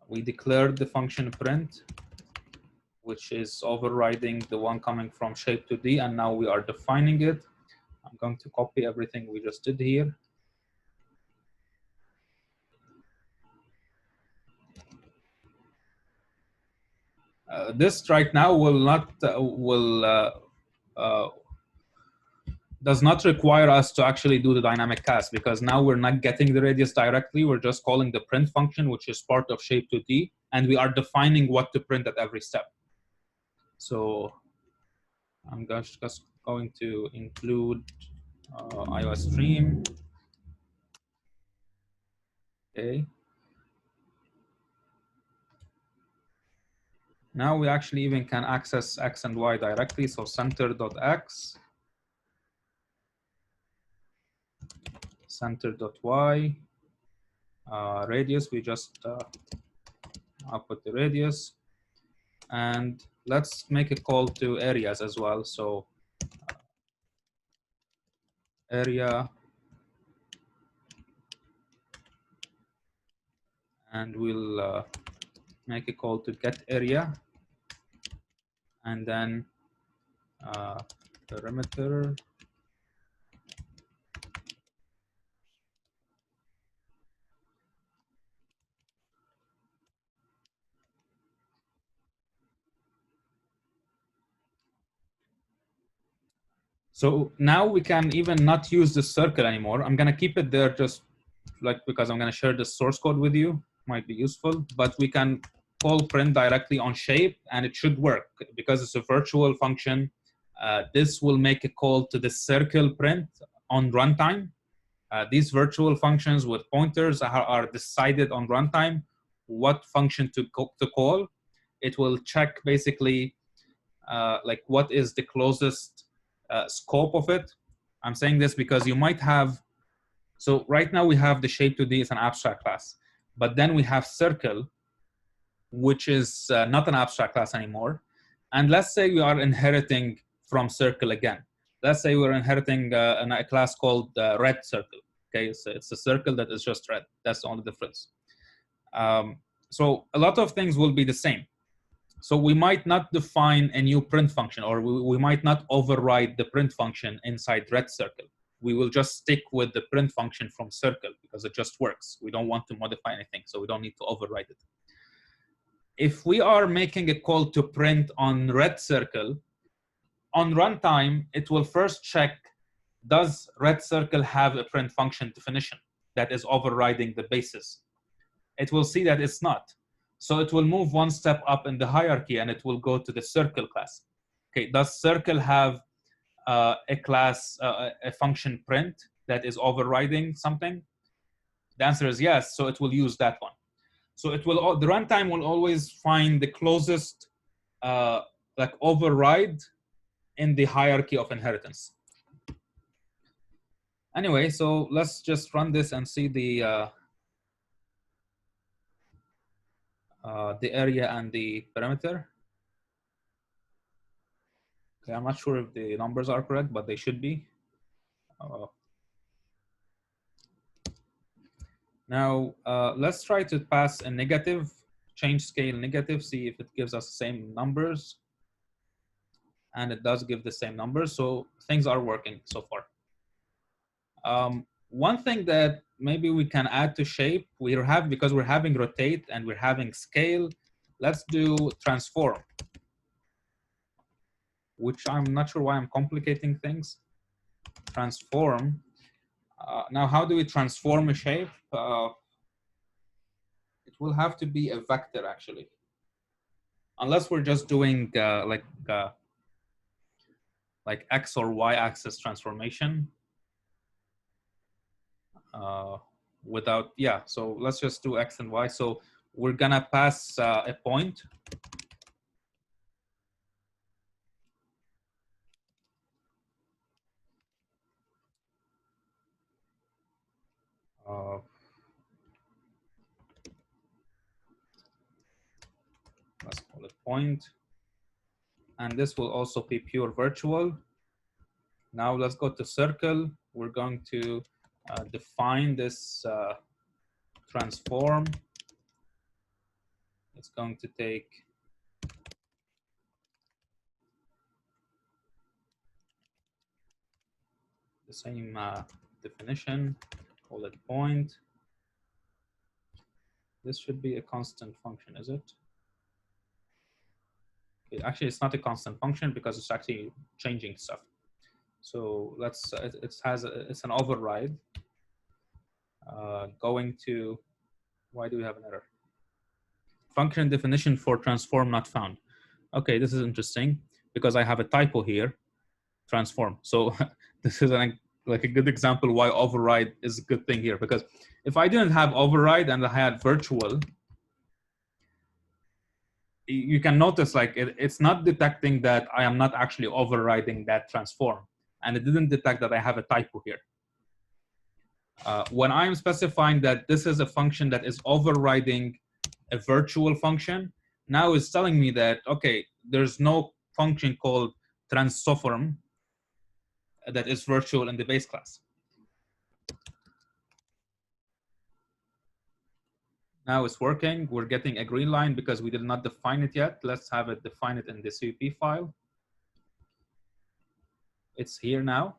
we declared the function print, which is overriding the one coming from shape 2D, and now we are defining it. I'm going to copy everything we just did here. This right now will not does not require us to actually do the dynamic cast, because now we're not getting the radius directly. We're just calling the print function, which is part of shape 2D, and we are defining what to print at every step. So I'm just going to include iOS stream. Okay. Now we actually even can access x and y directly. So center.x, center.y, radius, we just output the radius. And let's make a call to areas as well. So area, and we'll make a call to get area, and then perimeter. So now we can even not use the circle anymore. I'm gonna keep it there just like because I'm gonna share the source code with you, might be useful, but we can call print directly on shape and it should work because it's a virtual function. This will make a call to the circle print on runtime. These virtual functions with pointers are decided on runtime what function to call. It will check basically like what is the closest scope of it. I'm saying this because you might have, so right now we have the shape 2D is an abstract class, but then we have circle, which is not an abstract class anymore. And let's say we are inheriting from circle again. Let's say we're inheriting a class called red circle. Okay, so it's a circle that is just red. That's the only difference. So a lot of things will be the same. So we might not define a new print function, or we might not override the print function inside red circle. We will just stick with the print function from circle because it just works. We don't want to modify anything, so we don't need to override it. If we are making a call to print on red circle, on runtime, it will first check, does red circle have a print function definition that is overriding the basis? It will see that it's not. So it will move one step up in the hierarchy and it will go to the circle class. Okay, does circle have a class, a function print that is overriding something? The answer is yes, so it will use that one. So it will, the runtime will always find the closest like override in the hierarchy of inheritance. Anyway, so let's just run this and see the area and the perimeter. Okay, I'm not sure if the numbers are correct, but they should be. Now, let's try to pass a negative, change scale negative, see if it gives us the same numbers. And it does give the same numbers, so things are working so far. One thing that maybe we can add to shape, because we're having rotate and we're having scale, let's do transform, which I'm not sure why I'm complicating things. Transform. Now, how do we transform a shape? It will have to be a vector, actually. Unless we're just doing like X or Y axis transformation. Without, yeah, so let's just do X and Y. So we're gonna pass a point. Let's call it point. And this will also be pure virtual. Now let's go to circle. We're going to define this transform. It's going to take the same definition, call it point. This should be a constant function, is it? Okay, actually, it's not a constant function because it's actually changing stuff. So let's, it's an override. Going to, why do we have an error? Function definition for transform not found. Okay, this is interesting because I have a typo here, transform. So this is like a good example why override is a good thing here, because if I didn't have override and I had virtual, you can notice like it's not detecting that I am not actually overriding that transform, and it didn't detect that I have a typo here. When I'm specifying that this is a function that is overriding a virtual function, now it's telling me that, okay, there's no function called transform that is virtual in the base class. Now it's working. We're getting a green line because we did not define it yet. Let's have it define it in the CUP file. It's here now.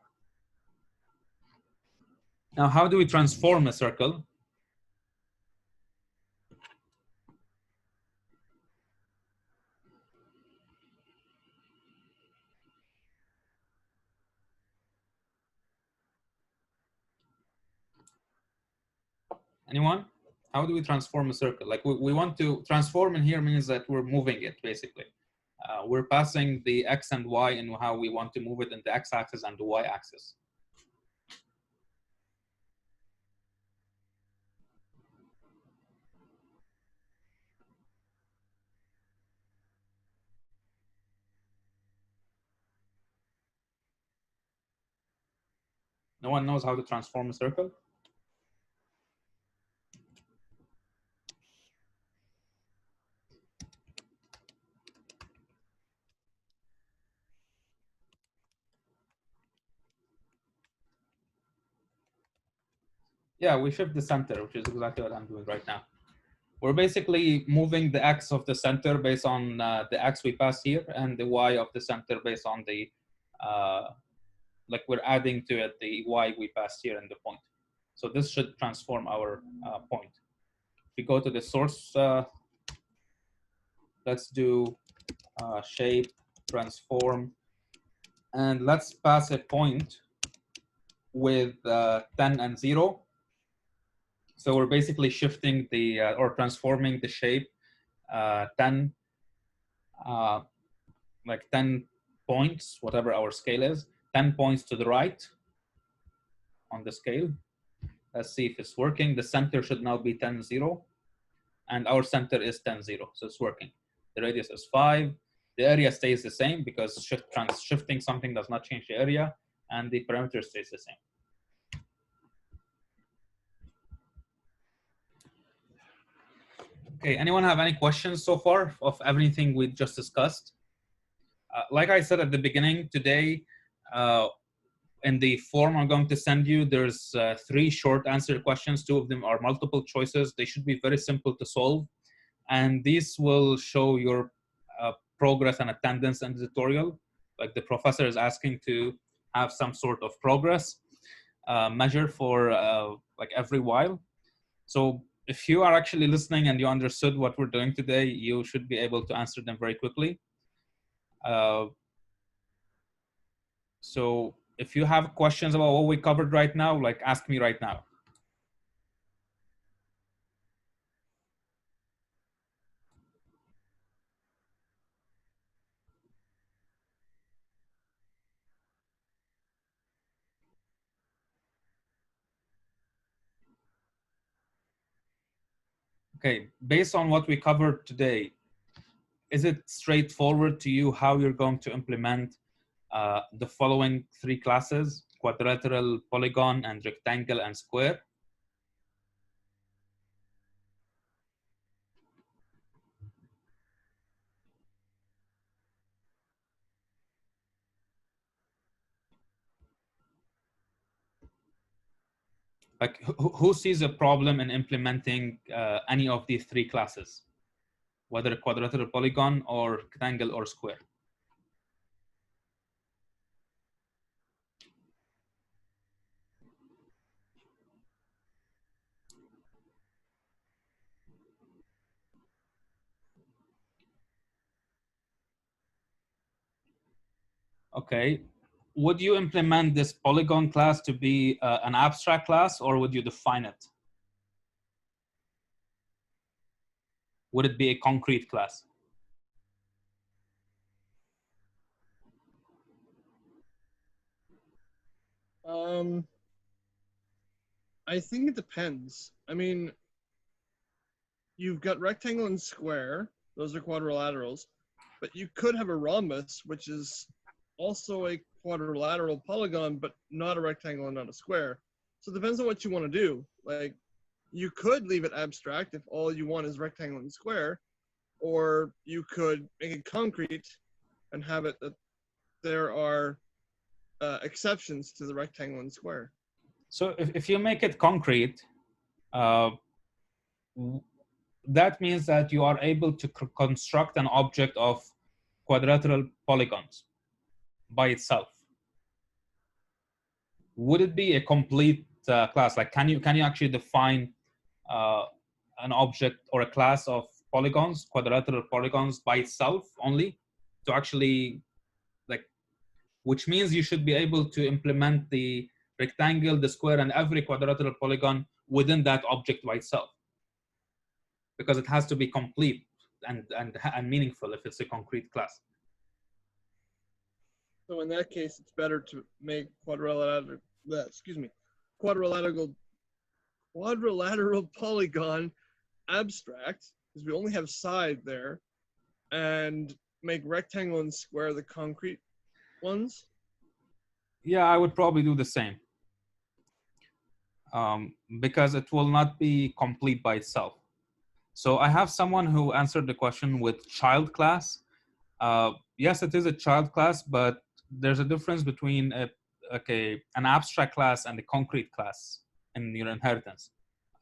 Now, how do we transform a circle? Anyone? How do we transform a circle? Like we want to transform in here means that we're moving it basically. We're passing the X and Y and how we want to move it in the X axis and the Y axis. No one knows how to transform a circle? Yeah, we shift the center, which is exactly what I'm doing right now. We're basically moving the X of the center based on the X we pass here, and the Y of the center based on the, like we're adding to it the Y we passed here in the point. So this should transform our point. If we go to the source, let's do shape, transform, and let's pass a point with 10 and 0. So we're basically shifting the, or transforming the shape 10, like 10 points, whatever our scale is, 10 points to the right on the scale. Let's see if it's working. The center should now be 10, 0. And our center is 10, 0. So it's working. The radius is 5. The area stays the same because shifting something does not change the area. And the parameter stays the same. Okay, anyone have any questions so far of everything we just discussed? Like I said at the beginning, today, in the form I'm going to send you, there's 3 short answer questions. 2 of them are multiple choices. They should be very simple to solve. And these will show your progress and attendance in the tutorial. Like the professor is asking to have some sort of progress measure for like every while. So if you are actually listening and you understood what we're doing today, you should be able to answer them very quickly. So if you have questions about what we covered right now, like ask me right now. Okay, based on what we covered today, is it straightforward to you how you're going to implement the following 3 classes: quadrilateral, polygon, and rectangle and square? Like who sees a problem in implementing any of these 3 classes, whether quadrilateral, polygon, or rectangle or square? Okay, would you implement this polygon class to be an abstract class, or would you define it? Would it be a concrete class? I think it depends. I mean, you've got rectangle and square; those are quadrilaterals. But you could have a rhombus, which is also a quadrilateral polygon, but not a rectangle and not a square. So it depends on what you want to do. Like, you could leave it abstract if all you want is rectangle and square, or you could make it concrete and have it that there are exceptions to the rectangle and square. So if you make it concrete, that means that you are able to construct an object of quadrilateral polygons by itself. Would it be a complete class? Like, can you actually define an object or a class of polygons, quadrilateral polygons, by itself only, to actually, like, which means you should be able to implement the rectangle, the square, and every quadrilateral polygon within that object by itself, because it has to be complete and meaningful if it's a concrete class. So in that case, it's better to make quadrilateral polygon abstract, because we only have side there, and make rectangle and square the concrete ones. Yeah, I would probably do the same, because it will not be complete by itself. So I have someone who answered the question with child class. Yes, it is a child class, but there's a difference between an abstract class and a concrete class in your inheritance.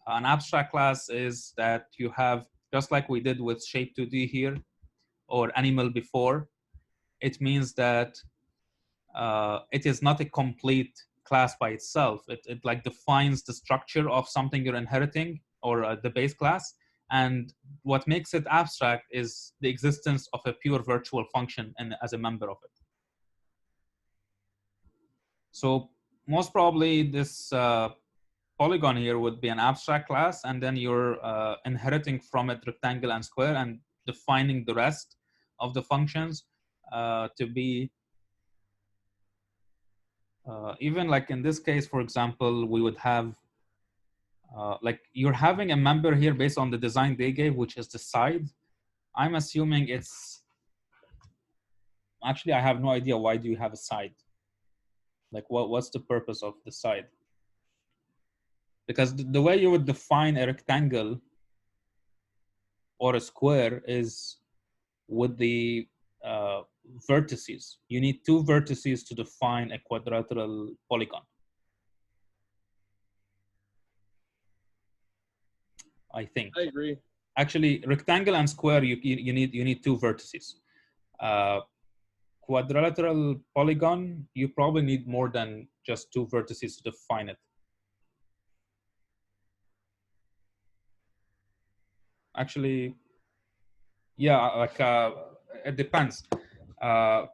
An abstract class is that you have, just like we did with shape 2D here or animal before, it means that it is not a complete class by itself. It like defines the structure of something you're inheriting, or the base class. And what makes it abstract is the existence of a pure virtual function and as a member of it. So most probably this polygon here would be an abstract class, and then you're inheriting from it rectangle and square and defining the rest of the functions to be even like in this case, for example, we would have like you're having a member here based on the design they gave, which is the side. I'm assuming it's actually, I have no idea. Why do you have a side? Like what's the purpose of the side? Because the way you would define a rectangle or a square is with the vertices. You need two vertices to define a quadrilateral polygon. I think. I agree. Actually, rectangle and square, you need two vertices. Quadrilateral polygon, you probably need more than just two vertices to define it. Actually, yeah, like it depends. I'm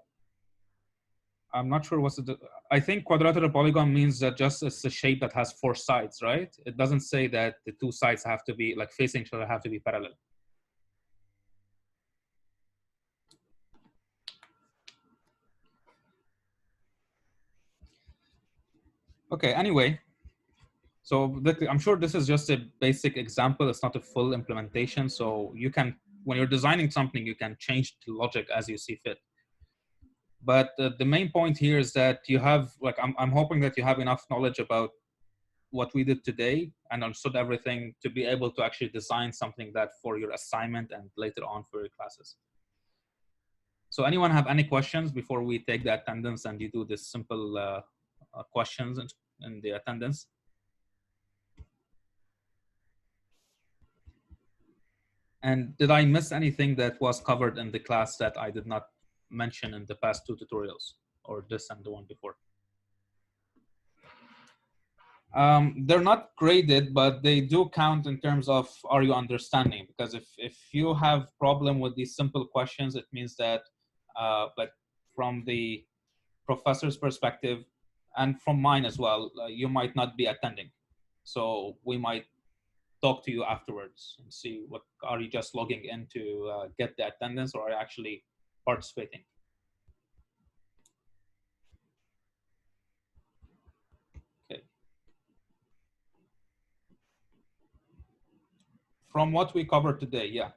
not sure what's the. I think quadrilateral polygon means that just it's a shape that has four sides, right? It doesn't say that the two sides have to be like facing each other, have to be parallel. Okay, anyway, so I'm sure this is just a basic example. It's not a full implementation. So you can, when you're designing something, you can change the logic as you see fit. But the main point here is that you have, like, I'm hoping that you have enough knowledge about what we did today and understood everything to be able to actually design something that for your assignment and later on for your classes. So anyone have any questions before we take the attendance and you do this simple questions in the attendance? And did I miss anything that was covered in the class that I did not mention in the past two tutorials, or this and the one before? They're not graded, but they do count in terms of are you understanding? Because if you have problem with these simple questions, it means that like from the professor's perspective and from mine as well, you might not be attending. So we might talk to you afterwards and see what are you just logging in to get the attendance, or are you actually participating? Okay. From what we covered today, yeah.